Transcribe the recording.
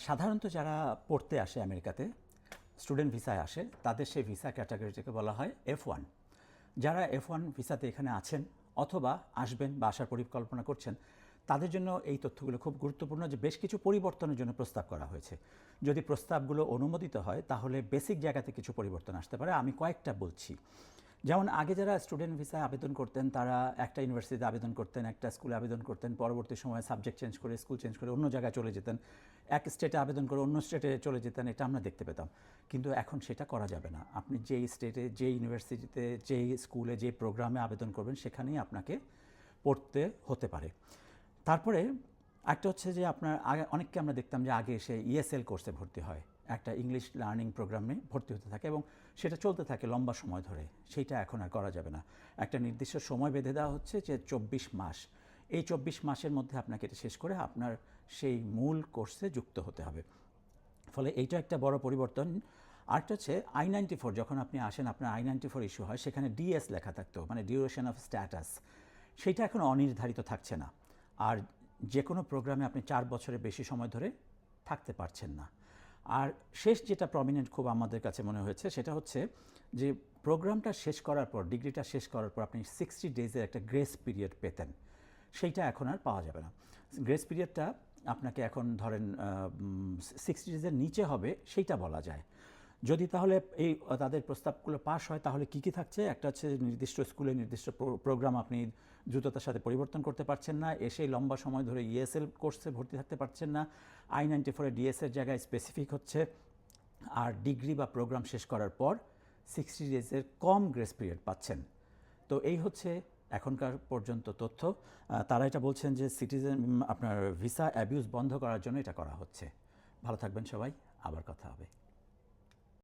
সাধারণত যারা পড়তে আসে আমেরিকাতে, স্টুডেন্ট ভিসায় আসে, তাদের সেই ভিসা ক্যাটাগরিটাকে বলা হয় F1। যারা F1 ভিসাতে এখানে আছেন অথবা আসবেন বা আসার পরিকল্পনা করছেন, তাদের জন্য এই তথ্যগুলো খুব গুরুত্বপূর্ণ যে বেশ কিছু পরিবর্তনের জন্য প্রস্তাব করা হয়েছে। যদি প্রস্তাবগুলো অনুমোদিত হয় তাহলে বেসিক জায়গাতে কিছু পরিবর্তন আসতে পারে। আমি কয়েকটা বলছি। যেমন আগে যারা স্টুডেন্ট ভিসায় আবেদন করতেন, তারা একটা ইউনিভার্সিটিতে আবেদন করতেন, একটা স্কুলে আবেদন করতেন, পরবর্তী সময়ে সাবজেক্ট চেঞ্জ করে, স্কুল চেঞ্জ করে অন্য জায়গায় চলে যেতেন, এক স্টেটে আবেদন করে অন্য স্টেটে চলে যেতেন, এটা আমরা দেখতে পেতাম। কিন্তু এখন সেটা করা যাবে না। আপনি যেই স্টেটে, যেই ইউনিভার্সিটিতে, যেই স্কুলে, যেই প্রোগ্রামে আবেদন করবেন, সেখানেই আপনাকে পড়তে হতে পারে। তারপরে একটা হচ্ছে যে আপনার আগে অনেককে আমরা দেখতাম যে আগে এসে ESL কোর্সে ভর্তি হয়, একটা ইংলিশ লার্নিং প্রোগ্রামে ভর্তি হতে থাকে এবং সেটা চলতে থাকে লম্বা সময় ধরে। সেইটা এখন আর করা যাবে না। একটা নির্দিষ্ট সময় বেঁধে দেওয়া হচ্ছে যে 24 মাস। এই 24 মাসের মধ্যে আপনাকে এটা শেষ করে আপনার সেই মূল কোর্সে যুক্ত হতে হবে। ফলে এইটা একটা বড় পরিবর্তন। আরেকটা হচ্ছে I-94, যখন আপনি আসেন আপনার I-94 ইস্যু হয়, সেখানে DS লেখা থাকতো, মানে ডিউরেশন অফ স্ট্যাটাস। সেইটা এখন অনির্ধারিত থাকছে না। আর যে কোনো প্রোগ্রামে আপনি 4 বছরের বেশি সময় ধরে থাকতে পারছেন না। আর শেষ যেটা প্রমিনেন্ট খুব আমাদের কাছে মনে হয়েছে, সেটা হচ্ছে যে প্রোগ্রামটা শেষ করার পর, ডিগ্রিটা শেষ করার পর আপনি 60 ডেজের একটা গ্রেস পিরিয়ড পেতেন। সেইটা এখন আর পাওয়া যাবে না। গ্রেস পিরিয়ডটা আপনাকে এখন ধরেন 60 ডেজের নিচে হবে, সেইটা বলা যায়। যদি তাহলে এই তাদের প্রস্তাবগুলো পাস হয়, তাহলে কী কী থাকছে? একটা হচ্ছে নির্দিষ্ট স্কুলে নির্দিষ্ট প্রোগ্রাম আপনি দ্রুততার সাথে পরিবর্তন করতে পারছেন না, এসেই লম্বা সময় ধরে ESL কোর্সে ভর্তি থাকতে পারছেন না, I-94 DS এর জায়গায় স্পেসিফিক হচ্ছে, আর ডিগ্রি বা প্রোগ্রাম শেষ করার পর 60 ডেজের কম গ্রেস পিরিয়ড পাচ্ছেন। তো এই হচ্ছে এখনকার পর্যন্ত তথ্য। তারা এটা বলছেন যে সিটিজেন আপনার ভিসা অ্যাবিউজ বন্ধ করার জন্য এটা করা হচ্ছে। ভালো থাকবেন সবাই, আবার কথা হবে।